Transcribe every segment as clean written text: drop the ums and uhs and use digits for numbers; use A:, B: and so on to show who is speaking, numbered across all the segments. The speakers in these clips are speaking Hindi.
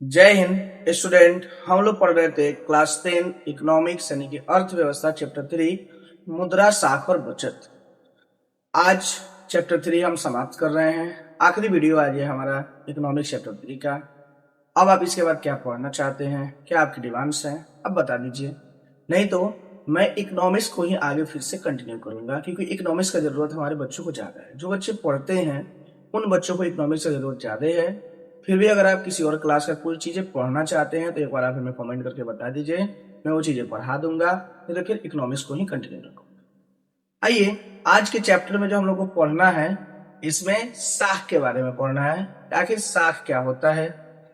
A: जय हिंद स्टूडेंट। हम लोग पढ़ रहे थे क्लास 10 इकोनॉमिक्स यानी कि अर्थव्यवस्था चैप्टर 3 मुद्रा साख और बचत। आज चैप्टर 3 हम समाप्त कर रहे हैं। आखिरी वीडियो आज है हमारा इकोनॉमिक्स चैप्टर 3 का। अब आप इसके बाद क्या पढ़ना चाहते हैं, क्या आपकी डिमांड्स हैं, अब बता दीजिए। नहीं तो मैं इकोनॉमिक्स को ही आगे फिर से कंटिन्यू करूंगा, क्योंकि इकोनॉमिक्स का जरूरत हमारे बच्चों को ज्यादा है। जो बच्चे पढ़ते हैं उन बच्चों को इकोनॉमिक्स का जरूरत ज्यादा है। फिर भी अगर आप किसी और क्लास का कोई चीजें पढ़ना चाहते हैं तो एक बार आप हमें कमेंट करके बता दीजिए, मैं वो चीजें पढ़ा दूंगा। नहीं तो फिर इकोनॉमिक्स को ही कंटिन्यू रखूंगा। आइए, आज के चैप्टर में जो हम लोग को पढ़ना है, इसमें साख के बारे में पढ़ना है। आखिर साख क्या होता है।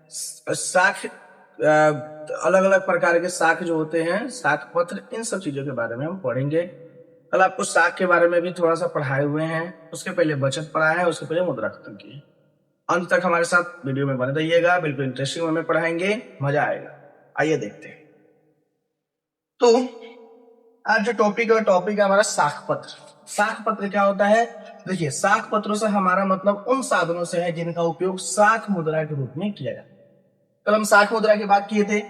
A: साख अलग अलग प्रकार के साख जो होते हैं, साख पत्र, इन सब चीजों के बारे में हम पढ़ेंगे। कल आपको साख के बारे में भी थोड़ा सा पढ़ाए हुए हैं, उसके पहले बचत पढ़ा है, उसके पहले मुद्रा खत्म की है। अंत तक हमारे साथ वीडियो में बने रहिएगा, बिल्कुल इंटरेस्टिंग वे में पढ़ाएंगे, मजा आएगा। आइए देखते हैं। तो आज जो टॉपिक है हमारा साख पत्र। साख पत्र क्या होता है? देखिए, साख पत्रों से हमारा मतलब उन साधनों से है जिनका उपयोग साख मुद्रा के रूप में किया जाता है। कल हम साख मुद्रा की बात किए थे।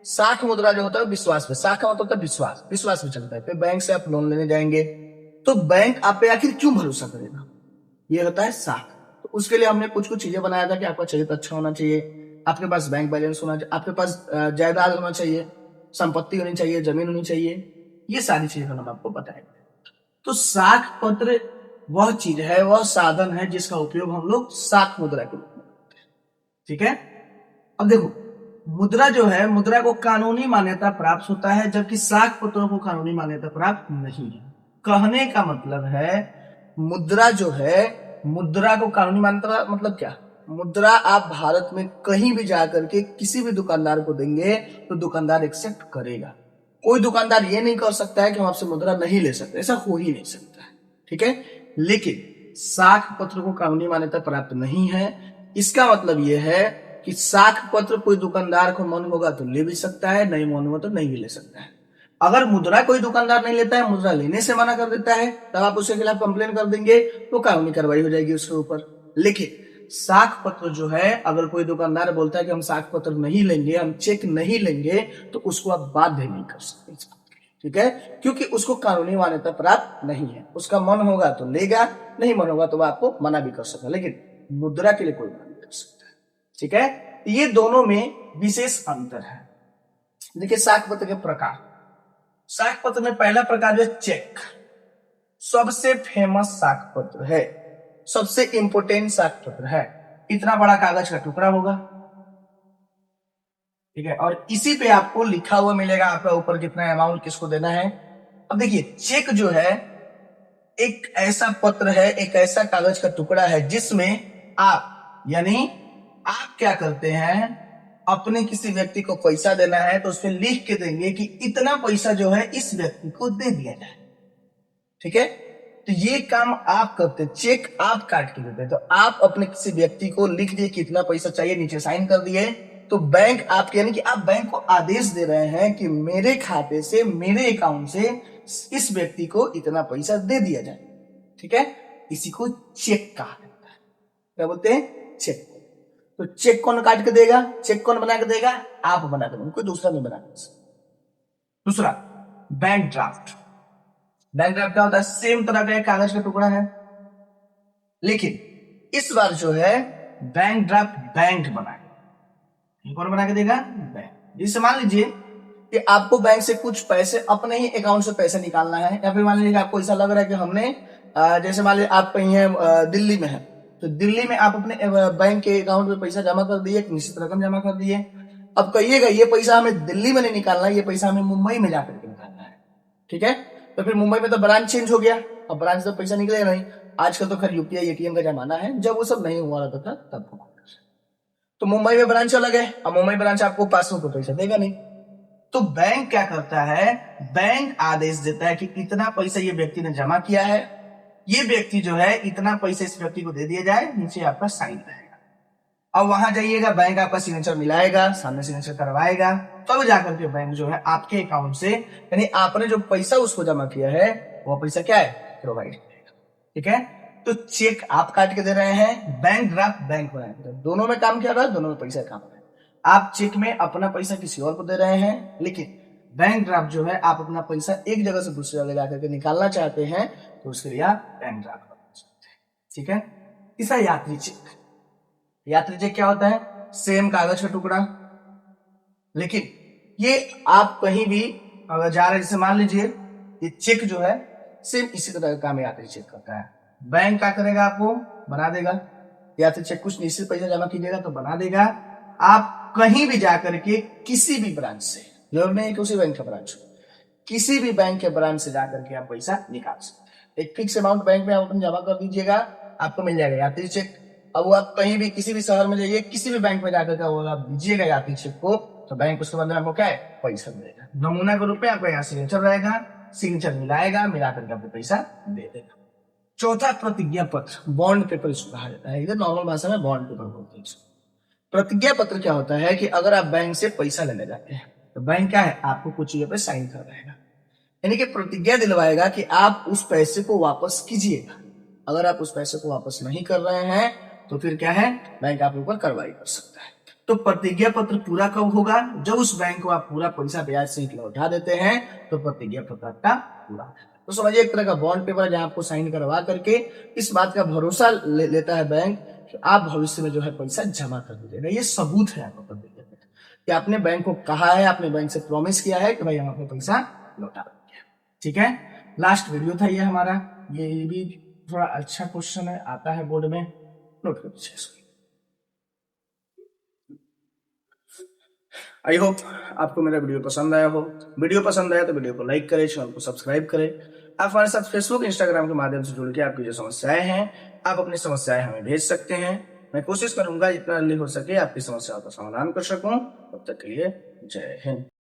A: साख मुद्रा जो होता है विश्वास पे, साख का मतलब होता है विश्वास, विश्वास पे चलता है। फिर बैंक से आप लोन लेने जाएंगे तो बैंक आप पे आखिर क्यों भरोसा करेगा, ये होता है साख। तो उसके लिए हमने कुछ कुछ चीजें बनाया था कि आपका चरित्र अच्छा होना चाहिए, आपके पास बैंक बैलेंस होना चाहिए, आपके पास जायदाद होना चाहिए, संपत्ति होनी चाहिए, जमीन होनी चाहिए। ये सारी चीजें हम आपको बताएंगे। तो साख पत्र वह चीज है, वह साधन है जिसका उपयोग हम लोग साख मुद्रा के रूप में करते हैं। ठीक है। अब देखो, मुद्रा जो है, मुद्रा को कानूनी मान्यता प्राप्त होता है, जबकि साख पत्रों को कानूनी मान्यता प्राप्त नहीं है। कहने का मतलब है, मुद्रा जो है, मुद्रा को कानूनी मान्यता मतलब क्या? मुद्रा आप भारत में कहीं भी जाकर के किसी भी दुकानदार को देंगे तो दुकानदार एक्सेप्ट करेगा। कोई दुकानदार ये नहीं कर सकता है कि हम आपसे मुद्रा नहीं ले सकते, ऐसा हो ही नहीं सकता है। ठीक है। लेकिन साख पत्र को कानूनी मान्यता प्राप्त नहीं है। इसका मतलब यह है कि साख पत्र कोई दुकानदार को मन होगा तो ले भी सकता है, नहीं मन होगा तो नहीं भी ले सकता है। अगर मुद्रा कोई दुकानदार नहीं लेता है, मुद्रा लेने से मना कर देता है, तब आप उसके खिलाफ कंप्लेन कर देंगे तो कानूनी कार्रवाई हो जाएगी उसके ऊपर। लेकिन साख पत्र जो है, अगर कोई दुकानदार बोलता है कि हम साख पत्र नहीं लेंगे, हम चेक नहीं लेंगे, तो उसको आप बाध्य नहीं कर सकते। ठीक है, क्योंकि उसको कानूनी मान्यता प्राप्त नहीं है। उसका मन होगा तो लेगा, नहीं मन होगा तो वह आपको मना भी कर सकता है, लेकिन मुद्रा के लिए कोई मना नहीं कर सकता। ठीक है। ये दोनों में विशेष अंतर है। देखिए, साख पत्र के प्रकार। साख पत्र में पहला प्रकार जो चेक, सबसे फेमस साख पत्र है, सबसे इंपोर्टेंट साख पत्र है। इतना बड़ा कागज का टुकड़ा होगा, ठीक है, और इसी पे आपको लिखा हुआ मिलेगा आपका ऊपर कितना अमाउंट किसको देना है। अब देखिए, चेक जो है एक ऐसा पत्र है, एक ऐसा कागज का टुकड़ा है जिसमें आप, यानी आप क्या करते हैं, अपने किसी व्यक्ति को पैसा देना है तो उसमें लिख के देंगे कि इतना पैसा जो है इस व्यक्ति को दे दिया जाए। ठीक है। तो ये काम आप करते, चेक आप काट के देते। तो आप अपने किसी व्यक्ति को लिख दिए कि इतना पैसा चाहिए, नीचे साइन कर दिए, तो बैंक आपके, यानी कि आप बैंक को आदेश दे रहे हैं कि मेरे खाते से, मेरे अकाउंट से इस व्यक्ति को इतना पैसा दे दिया जाए। ठीक है। इसी को चेक कहा जाता है। क्या बोलते हैं? चेक। तो चेक कौन काट के देगा? चेक कौन बना के देगा? आप बना के देंगे, कोई दूसरा नहीं बना सकता। दूसरा, बैंक ड्राफ्ट। बैंक ड्राफ्ट क्या होता है? सेम तरह का एक कागज का टुकड़ा है, लेकिन इस बार जो है बैंक ड्राफ्ट बैंक बनाएगा। कौन बना के देगा? बैंक। जैसे मान लीजिए कि आपको बैंक से कुछ पैसे, अपने ही अकाउंट से पैसे निकालना है, या फिर मान लीजिए आपको ऐसा लग रहा है कि हमने, जैसे मान लीजिए आप कहीं है, दिल्ली में है, तो दिल्ली में आप अपने बैंक के अकाउंट में पैसा जमा कर दिए, एक निश्चित रकम जमा कर दिए। अब कहिएगा ये पैसा हमें दिल्ली में नहीं निकालना, ये पैसा हमें मुंबई में जाकर के निकालना है। ठीक है। तो फिर मुंबई में तो ब्रांच चेंज हो गया, अब ब्रांच से पैसा निकलेगा नहीं। आजकल तो खैर यूपीआई एटीएम का जमाना है, जब वो सब नहीं हुआ रहता था तब। तो मुंबई में ब्रांच अलग है, अब मुंबई ब्रांच आपको पासबुक पर पैसा देगा नहीं। तो बैंक क्या करता है? बैंक आदेश देता है कि इतना पैसा ये व्यक्ति ने जमा किया है, ये व्यक्ति जो है इतना पैसा इस व्यक्ति को दे दिया जाए, नीचे आपका साइन रहेगा। अब वहां जाइएगा, बैंक आपका सिग्नेचर मिलाएगा, सामने सिग्नेचर करवाएगा, तब जाकर के बैंक जो है आपके अकाउंट से, यानी आपने जो पैसा उसको जमा किया है, वो पैसा क्या है? प्रोवाइड करेगा। ठीक है। तो चेक आप काट के दे रहे हैं, बैंक ड्राफ्ट बैंक बनाए, दोनों में काम क्या रहा है? दोनों में पैसा काम है। आप चेक में अपना पैसा किसी और को दे रहे हैं, लेकिन बैंक ड्राफ्ट जो है आप अपना पैसा एक जगह से दूसरी जगह जाकर के निकालना चाहते हैं, तो उसके लिए आप बैंक ड्राफ्ट करना चाहते हैं। ठीक है। तीसरा यात्री चेक। यात्री चेक क्या होता है? सेम कागज का टुकड़ा, लेकिन ये आप कहीं भी अगर जा रहे हैं, जैसे मान लीजिए ये चेक जो है सेम इसी तरह का काम यात्री चेक करता है। बैंक क्या करेगा? आपको बना देगा यात्री चेक, कुछ निश्चित पैसा जमा कीजिएगा तो बना देगा। आप कहीं भी जाकर के किसी भी ब्रांच से, जरूर नहीं कि उसी बैंक का ब्रांच, किसी भी बैंक के ब्रांच से जाकर के आप पैसा निकाल सकते हैं। एक फिक्स अमाउंट बैंक में आप अपना जमा कर दीजिएगा, आपको मिल जाएगा यात्री चेक। अब वो आप कहीं भी किसी भी शहर में जाइए, किसी भी बैंक में जाकर के वो आप दीजिएगा यात्री चेक को, तो बैंक उसके बदले आपको क्या है? पैसा मिलेगा। नमूना के रूप में आपका यहाँ सिग्नेचर रहेगा, सिग्नेचर मिलाएगा, मिलाकर के आपको पैसा दे देगा। चौथा प्रतिज्ञा पत्र, बॉन्ड पेपर इसको कहा जाता है, इधर नॉर्मल भाषा में बॉन्ड पेपर बोलते हैं। प्रतिज्ञा पत्र क्या होता है कि अगर आप बैंक से पैसा लेने जाते हैं तो बैंक क्या है? आपको कुछ चीजों पे साइन कर रहेगा, यानी कि प्रतिज्ञा दिलवाएगा कि आप उस पैसे को वापस कीजिएगा। अगर आप उस पैसे को वापस नहीं कर रहे हैं तो फिर क्या है? बैंक आपके ऊपर कार्रवाई कर सकता है। तो प्रतिज्ञा पत्र पूरा कब होगा? जब उस बैंक को आप पूरा पैसा ब्याज सहित लौटा देते हैं तो प्रतिज्ञा पत्र आपका पूरा। तो समझिए एक तरह का बॉन्ड पेपर जहां आपको साइन करवा करके इस बात का भरोसा लेता है बैंक कि आप भविष्य में जो है पैसा जमा कर दीजिएगा। ये सबूत है आपका प्रतिज्ञा पत्र कि आपने बैंक को कहा है, आपने बैंक से प्रॉमिस किया है कि भाई हम आपको पैसा लौटा देंगे। ठीक है। लास्ट वीडियो था ये हमारा, ये भी थोड़ा अच्छा क्वेश्चन है, आता है बोर्ड में, नोट कर दीजिए इसको। आई होप आपको मेरा वीडियो पसंद आया हो। वीडियो पसंद आया तो वीडियो को लाइक करें, चैनल को सब्सक्राइब करें। आप हमारे साथ फेसबुक, इंस्टाग्राम के माध्यम से जुड़ के आपकी जो समस्याएं हैं, आप अपनी समस्याएं हमें भेज सकते हैं। मैं कोशिश करूंगा जितना जल्दी हो सके आपकी समस्याओं का समाधान कर सकूं। तब तक के लिए जय हिंद।